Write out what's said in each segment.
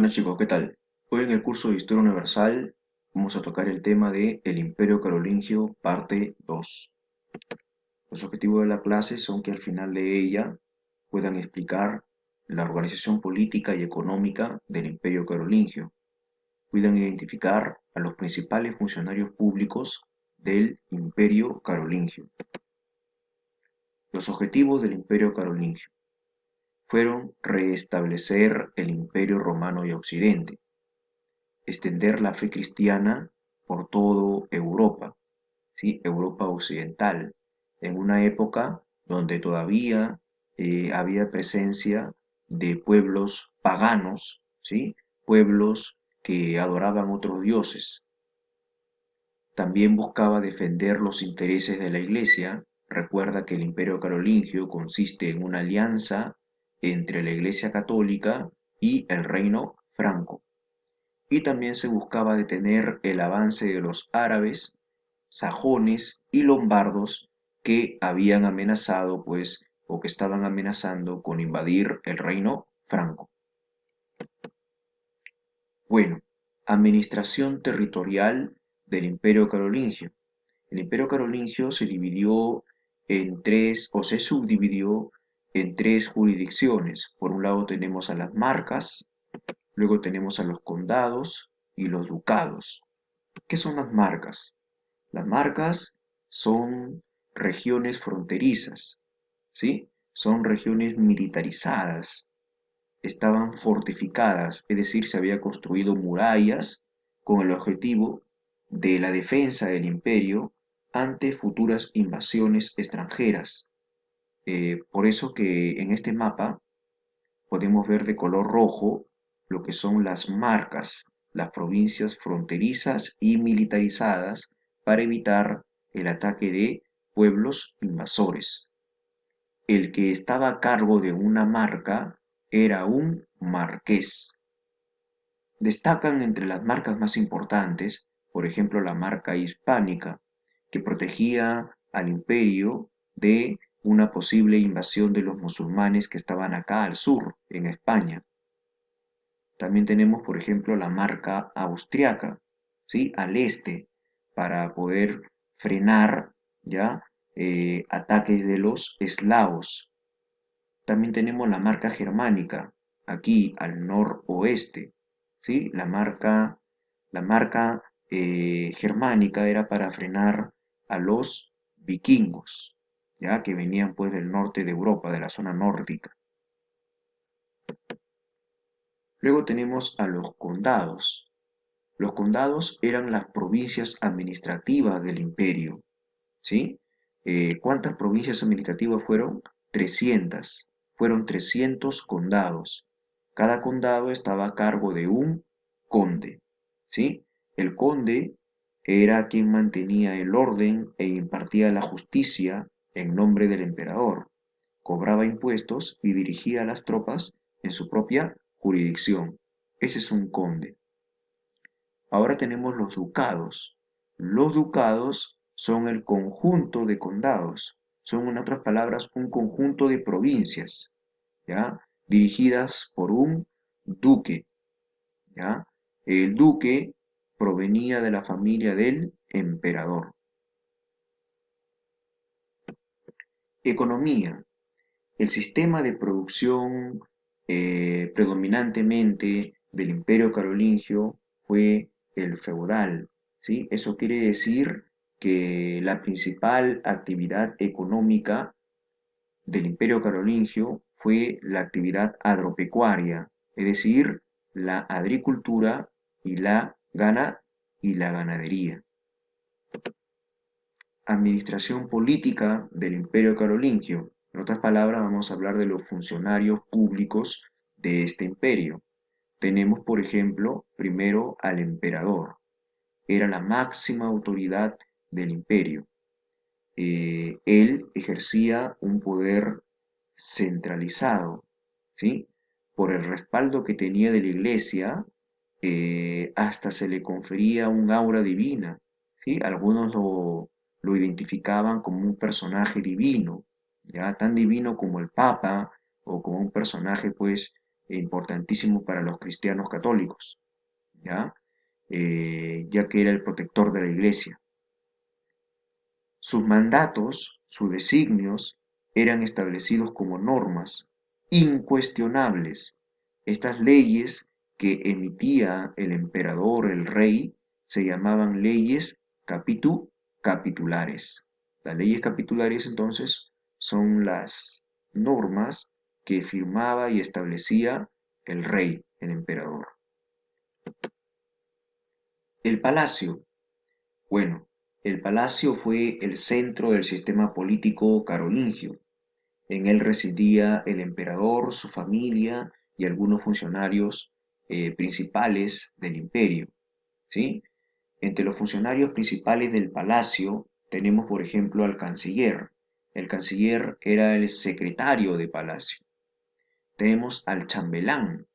Buenas chicos, ¿qué tal? Hoy en el curso de Historia Universal vamos a tocar el tema de el Imperio Carolingio, parte 2. Los objetivos de la clase son que al final de ella puedan explicar la organización política y económica del Imperio Carolingio, puedan identificar a los principales funcionarios públicos del Imperio Carolingio. Los objetivos del Imperio Carolingio fueron restablecer el Imperio Romano y Occidente, extender la fe cristiana por toda Europa, ¿sí? Europa occidental, en una época donde todavía había presencia de pueblos paganos, ¿sí? Pueblos que adoraban otros dioses. También buscaba defender los intereses de la Iglesia. Recuerda que el Imperio Carolingio consiste en una alianza entre la Iglesia Católica y el Reino Franco, y también se buscaba detener el avance de los árabes, sajones y lombardos que habían amenazado, pues, o que estaban amenazando con invadir el reino franco. Bueno, administración territorial del Imperio Carolingio. El Imperio Carolingio se dividió en tres, o se subdividió en tres jurisdicciones. Por un lado tenemos a las marcas, luego tenemos a los condados y los ducados. ¿Qué son las marcas? Las marcas son regiones fronterizas, ¿sí? Son regiones militarizadas, estaban fortificadas, es decir, se había construido murallas con el objetivo de la defensa del imperio ante futuras invasiones extranjeras. Por eso que en este mapa podemos ver de color rojo lo que son las marcas, las provincias fronterizas y militarizadas para evitar el ataque de pueblos invasores. El que estaba a cargo de una marca era un marqués. Destacan entre las marcas más importantes, por ejemplo, la marca hispánica, que protegía al imperio de una posible invasión de los musulmanes que estaban acá al sur, en España. También tenemos, por ejemplo, la marca austriaca, ¿sí? Al este, para poder frenar ya ataques de los eslavos. También tenemos la marca germánica, aquí al noroeste, ¿sí? La marca germánica era para frenar a los vikingos, ya que venían pues del norte de Europa, de la zona nórdica. Luego tenemos a los condados. Los condados eran las provincias administrativas del imperio, ¿sí? ¿Cuántas provincias administrativas fueron? 300. Fueron 300 condados. Cada condado estaba a cargo de un conde, ¿sí? El conde era quien mantenía el orden e impartía la justicia en nombre del emperador. Cobraba impuestos y dirigía a las tropas en su propia jurisdicción. Ese es un conde. Ahora tenemos los ducados. Los ducados son el conjunto de condados, son en otras palabras un conjunto de provincias, ¿ya? Dirigidas por un duque, ¿ya? El duque provenía de la familia del emperador. Economía. El sistema de producción predominantemente del Imperio Carolingio fue el feudal, ¿sí? Eso quiere decir que la principal actividad económica del Imperio Carolingio fue la actividad agropecuaria, es decir, la agricultura y la ganadería. Administración política del Imperio Carolingio. En otras palabras, vamos a hablar de los funcionarios públicos de este imperio. Tenemos, por ejemplo, primero al emperador. Era la máxima autoridad del imperio. Él ejercía un poder centralizado, ¿sí? Por el respaldo que tenía de la iglesia, hasta se le confería un aura divina, ¿sí? Algunos lo identificaban como un personaje divino, ya tan divino como el Papa o como un personaje, pues, e importantísimo para los cristianos católicos, ¿ya? Ya que era el protector de la iglesia. Sus mandatos, sus designios, eran establecidos como normas incuestionables. Estas leyes que emitía el emperador, el rey, se llamaban leyes capitulares. Las leyes capitulares entonces son las normas que firmaba y establecía el rey, el emperador. El palacio. Bueno, el palacio fue el centro del sistema político carolingio. En él residía el emperador, su familia y algunos funcionarios principales del imperio, ¿sí? Entre los funcionarios principales del palacio tenemos, por ejemplo, al canciller. El canciller era el secretario de palacio. Tenemos al chambelán.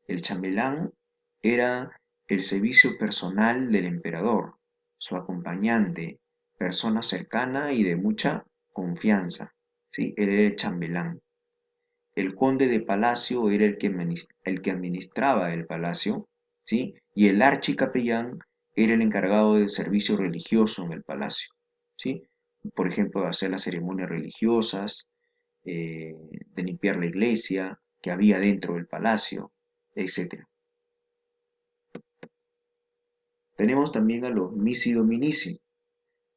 El chambelán era el servicio personal del emperador, su acompañante, persona cercana y de mucha confianza. ¿Sí? Él era el chambelán. El conde de palacio era el que administraba el palacio, ¿sí? Y el archicapellán era el encargado del servicio religioso en el palacio, ¿sí? Por ejemplo, de hacer las ceremonias religiosas, de limpiar la iglesia que había dentro del palacio, etcétera. Tenemos también a los Missi Dominici.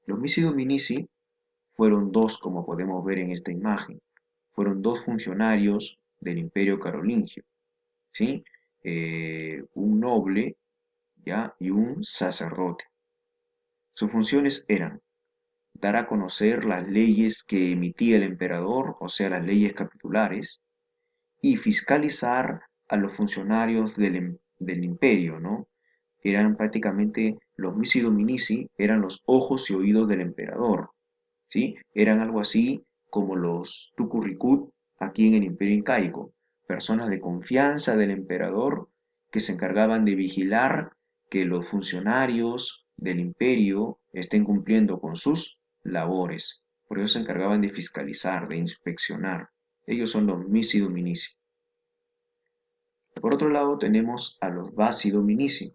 Los Missi Dominici fueron dos, como podemos ver en esta imagen. Fueron dos funcionarios del Imperio Carolingio, ¿sí? Un noble, ¿ya? Y un sacerdote. Sus funciones eran dar a conocer las leyes que emitía el emperador, o sea, las leyes capitulares, y fiscalizar a los funcionarios del imperio, ¿no? Eran prácticamente los Missi Dominici, eran los ojos y oídos del emperador, ¿sí? Eran algo así como los Tucurricut aquí en el Imperio Incaico, personas de confianza del emperador que se encargaban de vigilar que los funcionarios del imperio estén cumpliendo con sus labores. Por eso se encargaban de fiscalizar, de inspeccionar. Ellos son los Missi Dominici. Por otro lado tenemos a los Bassi Dominici.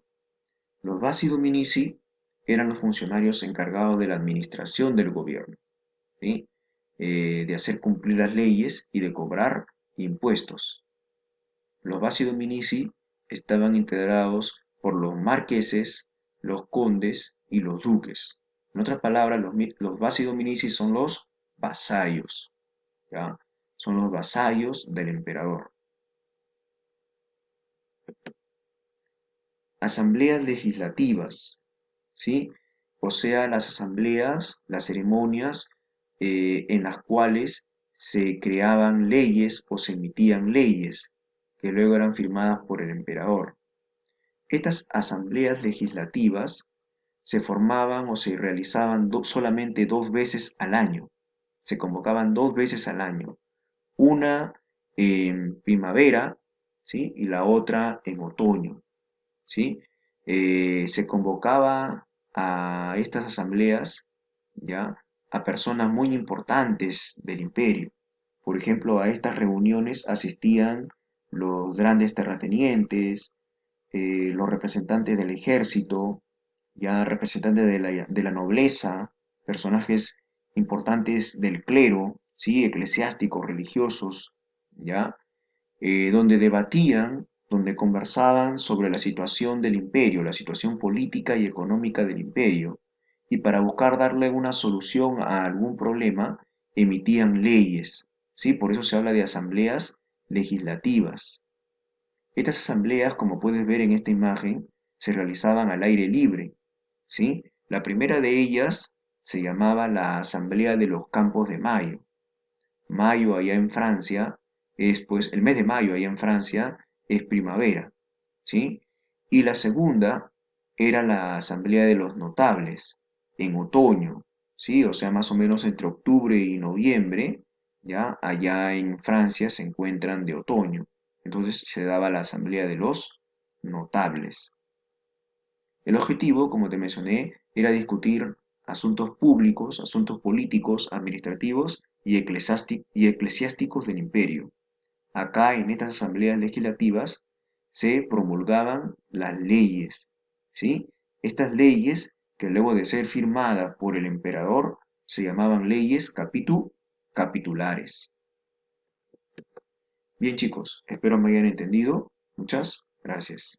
Los Bassi Dominici eran los funcionarios encargados de la administración del gobierno, ¿sí? De hacer cumplir las leyes y de cobrar impuestos. Los Bassi Dominici estaban integrados por los marqueses, los condes y los duques. En otras palabras, los Bassi Dominici son los vasallos, ¿ya? Son los vasallos del emperador. Asambleas legislativas, ¿sí? O sea, las asambleas, las ceremonias en las cuales se creaban leyes o se emitían leyes que luego eran firmadas por el emperador. Estas asambleas legislativas se formaban o se realizaban solamente 2 veces al año. Se convocaban 2 veces al año. Una en primavera, ¿sí? Y la otra en otoño, ¿sí? Se convocaba a estas asambleas, ¿ya? A personas muy importantes del imperio. Por ejemplo, a estas reuniones asistían los grandes terratenientes, los representantes del ejército, ya representantes de la nobleza, personajes importantes del clero, ¿sí? Eclesiásticos, religiosos, ¿ya? Donde debatían, donde conversaban sobre la situación del imperio, la situación política y económica del imperio, y para buscar darle una solución a algún problema, emitían leyes, ¿sí? Por eso se habla de asambleas legislativas. Estas asambleas, como puedes ver en esta imagen, se realizaban al aire libre, ¿sí? La primera de ellas se llamaba la Asamblea de los Campos de Mayo. Mayo allá en Francia es, pues, el mes de mayo allá en Francia es primavera, ¿sí? Y la segunda era la Asamblea de los Notables, en otoño, ¿sí? O sea, más o menos entre octubre y noviembre, ¿ya? Allá en Francia se encuentran de otoño. Entonces se daba la Asamblea de los Notables. El objetivo, como te mencioné, era discutir asuntos públicos, asuntos políticos, administrativos y eclesiásticos del imperio. Acá en estas asambleas legislativas se promulgaban las leyes, ¿sí? Estas leyes, que luego de ser firmadas por el emperador, se llamaban leyes capitulares. Bien chicos, espero me hayan entendido. Muchas gracias.